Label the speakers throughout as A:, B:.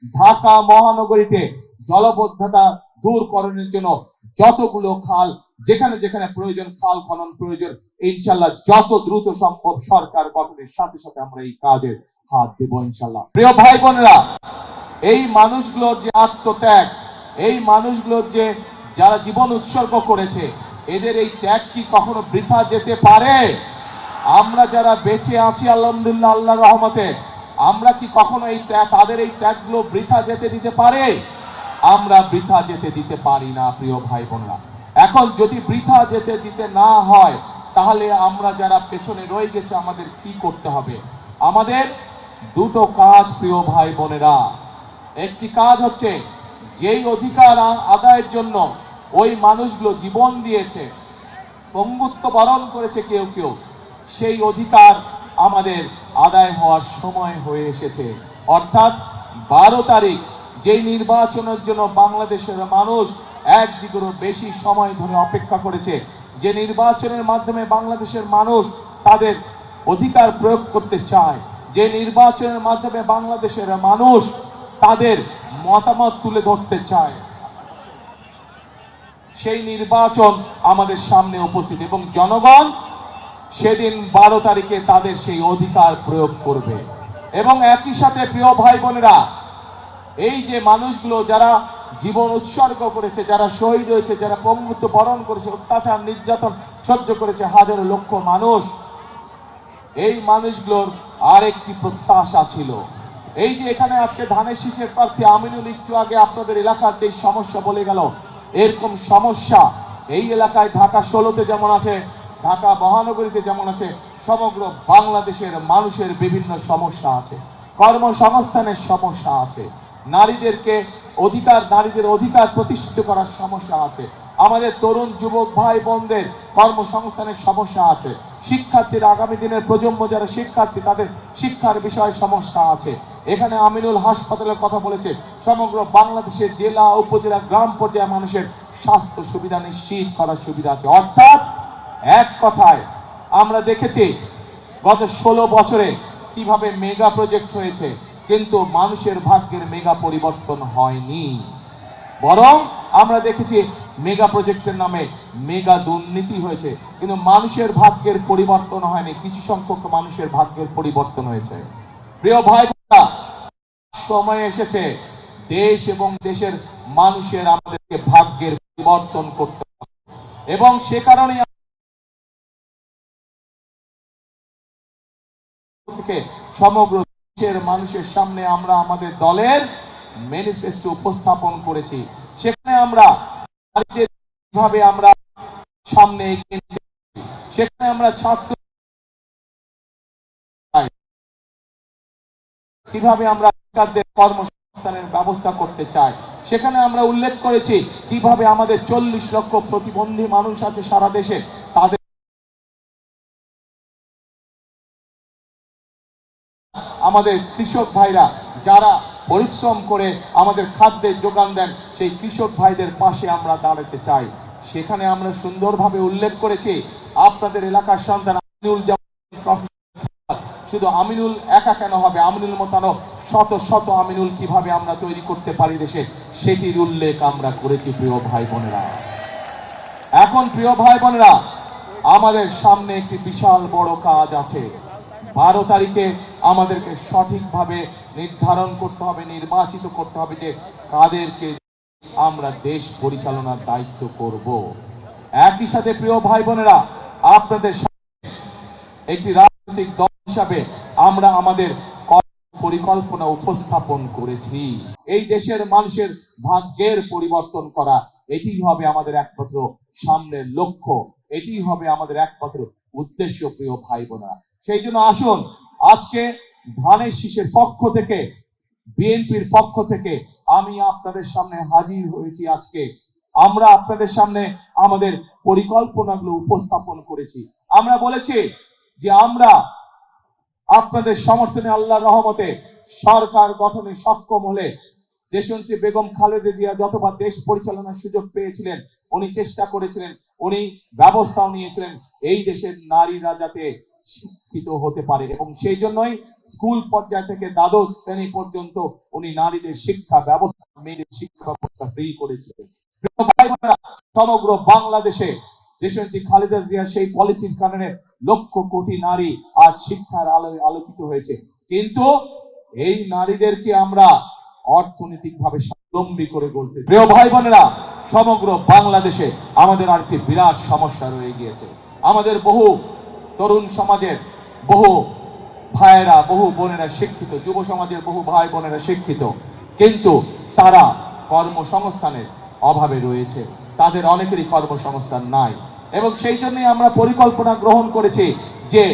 A: ঢাকা মহানগরীতে জলবদ্ধতা দূরকরণের জন্য যতগুলো খাল, যেখানে যেখানে প্রয়োজন খাল খনন প্রয়োজন, ইনশাল্লাহ যত দ্রুত সম্ভব সরকার গঠনের সাথে সাথে আমরা এই কাজে হাত দেব ইনশাল্লাহ। প্রিয় ভাই বোনেরা, এই মানুষগুলোর যে আত্মত্যাগ, এই মানুষগুলোর যে যারা জীবন উৎসর্গ করেছে, এদের এই ত্যাগ কি কখনো বৃথা যেতে পারে? আমরা যারা বেঁচে আছি আলহামদুলিল্লাহ আল্লাহর রহমতে, আমরা কি কখনো এই তাদের এই ত্যাগগুলো বৃথা যেতে দিতে পারে? আমরা বৃথা যেতে দিতে পারি না প্রিয় ভাই বোনেরা। এখন যদি বৃথা যেতে দিতে না হয়, তাহলে আমরা যারা পেছনে রয়ে গেছে আমাদের কি করতে হবে? আমাদের দুটো কাজ প্রিয় ভাই বোনেরা। একটি কাজ হচ্ছে, যেই অধিকার আদায়ের জন্য ওই মানুষগুলো জীবন দিয়েছে, পঙ্গুত্ব বরণ করেছে কেউ কেউ, সেই অধিকার আমাদের আদায় হওয়ার সময় হয়ে এসেছে। অর্থাৎ 12 তারিখ যেই নির্বাচনের জন্য বাংলাদেশের মানুষ এক যুগেরও বেশি সময় ধরে অপেক্ষা করেছে, যে নির্বাচনের মাধ্যমে বাংলাদেশের মানুষ তাদের অধিকার প্রয়োগ করতে চায়, যে নির্বাচনের মাধ্যমে বাংলাদেশের মানুষ তাদের মতামত তুলে ধরতে চায়, সেই নির্বাচন আমাদের সামনে উপস্থিত এবং জনগণ সেদিন 12 তারিখে তাদের সেই অধিকার প্রয়োগ করবে। এবং একই সাথে প্রিয় ভাই বোনেরা, এই যে মানুষগুলো যারা জীবন উৎসর্গ করেছে, যারা শহীদ হয়েছে, যারা পঙ্গুত্ব বরণ করেছে, অত্যাচার নির্যাতন সহ্য করেছে হাজারো লক্ষ মানুষ, এই মানুষগুলোর আরেকটি প্রত্যাশা ছিল। এই যে এখানে আজকে ধানের শীষের প্রার্থী আমিনুল একটু আগে আপনাদের এলাকার যে সমস্যা বলে গেল, এরকম সমস্যা এই এলাকায় ঢাকা 16তে যেমন আছে, ঢাকা মহানগরীতে যেমন আছে, সমগ্র বাংলাদেশের মানুষের বিভিন্ন সমস্যা আছে। কর্মসংস্থানের সমস্যা আছে, নারীদের অধিকার প্রতিষ্ঠিত করার সমস্যা আছে, আমাদের তরুণ যুবক ভাই বোনদের কর্মসংস্থানের সমস্যা আছে, শিক্ষার্থীর আগামী দিনের প্রজন্ম যারা শিক্ষার্থী তাদের শিক্ষার বিষয়ে সমস্যা আছে। এখানে আমিনুল হাসপাতালের কথা বলেছে, সমগ্র বাংলাদেশের জেলা উপজেলা গ্রাম পর্যায়ে মানুষের স্বাস্থ্য সুবিধা নিশ্চিত করার সুবিধা আছে। অর্থাৎ এক কথায় আমরা দেখেছি গত 16 বছরে কিভাবে মেগা প্রজেক্ট হয়েছে, কিন্তু মানুষের ভাগ্যের মেগা পরিবর্তন হয়নি, বরং আমরা দেখেছি মেগা প্রজেক্টের নামে মেগা দুর্নীতি হয়েছে, কিন্তু মানুষের ভাগ্যের পরিবর্তন হয়নি। কিছু সংখ্যক মানুষের ভাগ্যের পরিবর্তন হয়েছে। প্রিয় ভাই বোনেরা, সময় এসেছে দেশ এবং দেশের মানুষের আমাদেরকে ভাগ্যের পরিবর্তন করতে হবে এবং সে কারণে থেকে সমগ্র দেশের মানুষের সামনে আমরা আমাদের দলের ম্যানিফেস্টো উপস্থাপন করেছি। সেখানে আমরা কিভাবে আমরা সামনে এগিয়ে নিতে, সেখানে আমরা ছাত্র কিভাবে আমরা বেকারদের কর্মসংস্থানের ব্যবস্থা করতে চাই, সেখানে আমরা উল্লেখ করেছি কিভাবে আমাদের 40 লক্ষ প্রতিবন্ধী মানুষ আছে সারা দেশে, তাদের আমাদের কৃষক ভাইরা যারা পরিশ্রম করে আমাদের খাদ্যের যোগান দেন, সেই কৃষক ভাইদের পাশে আমরা দাঁড়াতে চাই। সেখানে আমরা সুন্দরভাবে উল্লেখ করেছি আপনাদের এলাকার সন্তান আমিনুল, শুধু আমিনুল একা কেন হবে, আমিনুল মতানো শত শত আমিনুল কিভাবে আমরা তৈরি করতে পারি দেশে, সেটির উল্লেখ আমরা করেছি প্রিয় ভাই বোনেরা। এখন প্রিয় ভাই বোনেরা, আমাদের সামনে একটি বিশাল বড় কাজ আছে। 12 তারিখে আমাদেরকে সঠিকভাবে নির্ধারণ করতে হবে, নির্বাচিত করতে হবে যে কাদেরকে আমরা দেশ পরিচালনার দায়িত্ব করব। একই সাথে প্রিয় ভাই বোনেরা, আপনাদের সামনে একটি রাজনৈতিক দল হিসাবে আমরা আমাদের পরিকল্পনা উপস্থাপন করেছি। এই দেশের মানুষের ভাগ্যের পরিবর্তন করা, এটি হবে আমাদের একমাত্র সামনের লক্ষ্য, এটি হবে আমাদের একমাত্র উদ্দেশ্য প্রিয় ভাই বোনেরা। সেই জন্য আসুন আজকে ধানের শীষের পক্ষ থেকে, বিএনপির পক্ষ থেকে আমি আপনাদের সামনে হাজির হয়েছি। আজকে আমরা আপনাদের সামনে আমাদের পরিকল্পনাগুলো উপস্থাপন করেছি। আমরা বলেছি যে আমরা আপনাদের সমর্থনে আল্লাহর রহমতে সরকার গঠনে সক্ষম হলে, দেশনেত্রী বেগম খালেদা জিয়া যতবার দেশ পরিচালনার সুযোগ পেয়েছিলেন, উনি চেষ্টা করেছিলেন, উনি ব্যবস্থাও নিয়েছিলেন এই দেশের নারীরা যাতে শিক্ষিত হতে পারে, এবং সেই জন্যই স্কুল পর্যায় থেকে দ্বাদশ শ্রেণী পর্যন্ত উনি নারীদের শিক্ষা ব্যবস্থা, মেয়েদের শিক্ষা ব্যবস্থা ফ্রি করেছিলেন। সমগ্র বাংলাদেশে দেশনেত্রী খালেদা জিয়া সেই পলিসির কারণে লক্ষ কোটি নারী আজ শিক্ষার আলোয় আলোকিত হয়েছে। কিন্তু এই নারীদেরকে আমরা অর্থনৈতিক ভাবে স্বাবলম্বী করে গড়তে, প্রিয় ভাই বোনেরা, সমগ্র বাংলাদেশে আমাদের আরেকটি বিরাট সমস্যা রয়ে গিয়েছে। আমাদের বহু তরুণ সমাজের বহু ভাইয়েরা, বহু বোনেরা শিক্ষিত, যুব সমাজের বহু ভাই বোনেরা শিক্ষিত, কিন্তু তারা কর্মসংস্থানের অভাবে রয়েছে। তাদের অনেকেরই কর্মসংস্থান নাই, এবং সেই জন্যই আমরা পরিকল্পনা গ্রহণ করেছি যে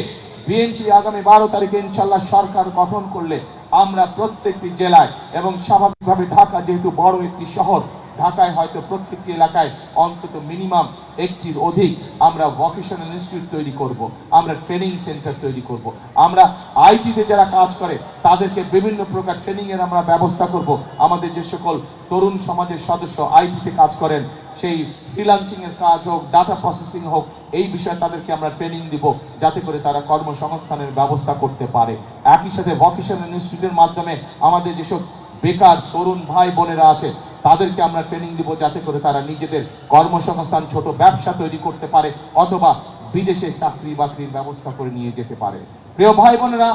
A: বিএনপি আগামী 12 তারিখে ইনশাল্লাহ সরকার গঠন করলে আমরা প্রত্যেকটি জেলায়, এবং স্বাভাবিকভাবে ঢাকা যেহেতু বড় একটি শহর, ঢাকায় হয়তো প্রত্যেকটি এলাকায় অন্তত মিনিমাম একটির অধিক আমরা ভোকেশনাল ইনস্টিটিউট তৈরি করব, আমরা ট্রেনিং সেন্টার তৈরি করব, আমরা আইটিতে যারা কাজ করে তাদেরকে বিভিন্ন প্রকার ট্রেনিং এর আমরা ব্যবস্থা করব। আমাদের যে সকল তরুণ সমাজের সদস্য আইটিতে কাজ করেন, সেই ফ্রিল্যান্সিং এর কাজ হোক, ডাটা প্রসেসিং হোক, এই বিষয়ে তাদেরকে আমরা ট্রেনিং দিব, যাতে করে তারা কর্মসংস্থানের ব্যবস্থা করতে পারে। একই সাথে ভোকেশনাল ইনস্টিটিউটের মাধ্যমে আমাদের যেসব বেকার তরুণ ভাই বোনেরা আছে তাদেরকে আমরা ট্রেনিং দিব, যাতে করে তারা নিজেদের কর্মসংস্থান, ছোট ব্যবসা তৈরি করতে পারে, অথবা বিদেশে চাকরি বাকরির ব্যবস্থা করে নিয়ে যেতে পারে। প্রিয় ভাই বোনেরা,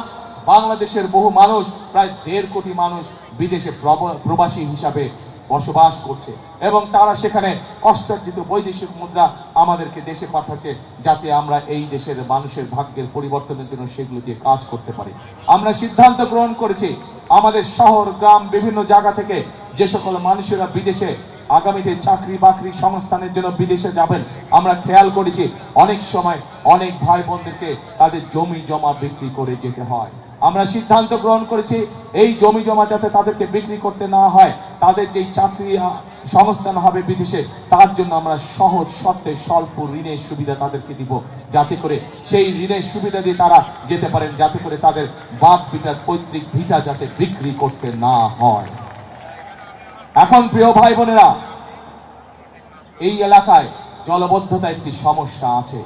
A: বাংলাদেশের বহু মানুষ, প্রায় 1.5 কোটি মানুষ বিদেশে প্রবাসী হিসাবে বসবাস করছে, এবং তারা সেখানে কষ্টার্জিত বৈদেশিক মুদ্রা আমাদেরকে দেশে পাঠাচ্ছে, যাতে আমরা এই দেশের মানুষের ভাগ্যের পরিবর্তনের জন্য সেগুলো দিয়ে কাজ করতে পারি। আমরা সিদ্ধান্ত গ্রহণ করেছি আমাদের শহর গ্রাম বিভিন্ন জায়গা থেকে যে সকল মানুষেরা বিদেশে আগামীতে চাকরি বাকরি সংস্থানের জন্য বিদেশে যাবেন, আমরা খেয়াল করেছি অনেক সময় অনেক ভাই বোনদেরকে তাদের জমি জমা বিক্রি করে যেতে হয়। আমরা সিদ্ধান্ত গ্রহণ করেছি এই জমি জমা যাতে তাদেরকে বিক্রি করতে না হয়, তাদের যেই চাকরি সংস্থান হবে বিদেশে, তার জন্য আমরা সহজ শর্তে স্বল্প ঋণের সুবিধা তাদেরকে দিব, যাতে করে সেই ঋণের সুবিধা দিয়ে তারা যেতে পারেন, যাতে করে তাদের বাপ পিতার পৈতৃক ভিটা যাতে বিক্রি করতে না হয়। এখন প্রিয় ভাই বোনেরা, এই এলাকায় জলবদ্ধতা একটি সমস্যা আছে।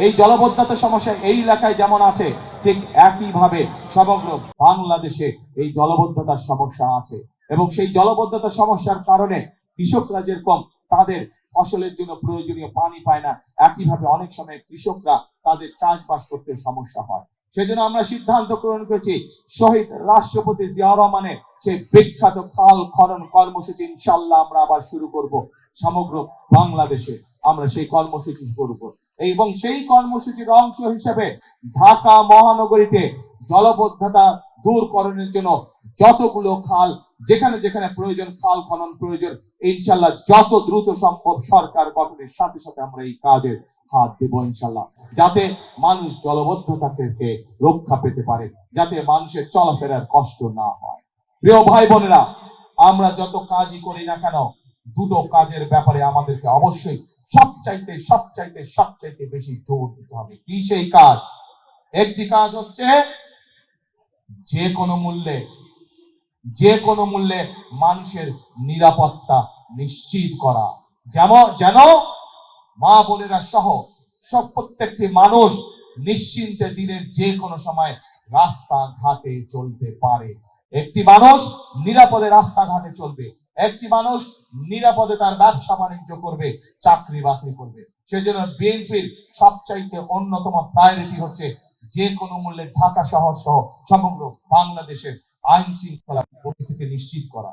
A: এই জলবদ্ধতা সমস্যা এই এলাকায় যেমন আছে, ঠিক একইভাবে সমগ্র বাংলাদেশে এই জলবদ্ধতার সমস্যা আছে, এবং সেই জলবদ্ধতা সমস্যার কারণে কৃষকরা যেরকম তাদের ফসলের জন্য প্রয়োজনীয় পানি পায় না, একইভাবে অনেক সময় কৃষকরা তাদের চাষবাস করতে সমস্যা হয়। সেজন্য আমরা সিদ্ধান্ত গ্রহণ করেছি শহীদ রাষ্ট্রপতি জিয়াউর রহমানের সেই বিখ্যাত খাল খনন কর্মসূচি ইনশাল্লাহ আমরা আবার শুরু করব। সমগ্র বাংলাদেশে আমরা সেই কর্মসূচি করব, এবং সেই কর্মসূচির অংশ হিসেবে ঢাকা মহানগরীতে জলবদ্ধতা দূরকরণের জন্য যতগুলো খাল, যেখানে যেখানে প্রয়োজন খাল খনন প্রয়োজন, ইনশাল্লাহ যত দ্রুত সম্ভব সরকার গঠনের সাথে সাথে আমরা এই কাজের হাত দেব ইনশাল্লাহ, যাতে মানুষ জলবদ্ধতা থেকে রক্ষা পেতে পারে, যাতে মানুষের চলাফেরার কষ্ট না হয়। প্রিয় ভাই বোনেরা, আমরা যত কাজই করি না কেন, দুটো কাজের ব্যাপারে আমাদেরকে অবশ্যই সবচাইতে সবচাইতে সবচাইতে বেশি জোর দিতে হবে। কি সেই কাজ? একটি কাজ হচ্ছে যে কোনো মূল্যে মানুষের নিরাপত্তা নিশ্চিত করা, যেন মা বোনেরা সহ সব প্রত্যেকটি মানুষ নিশ্চিন্তে দিনের যে কোনো সময় রাস্তাঘাটে চলতে পারে। একটি মানুষ নিরাপদে রাস্তাঘাটে চলবে, একটি মানুষ নিরাপদে তার ব্যবসা বাণিজ্য করবে, চাকরি বাকরি করবে। সেজন্য বিএনপির সবচাইতে অন্যতম প্রায়োরিটি হচ্ছে যে কোনো মূল্যে ঢাকা শহর সহ সমগ্র বাংলাদেশের আইন শৃঙ্খলা পরিস্থিতি নিশ্চিত করা।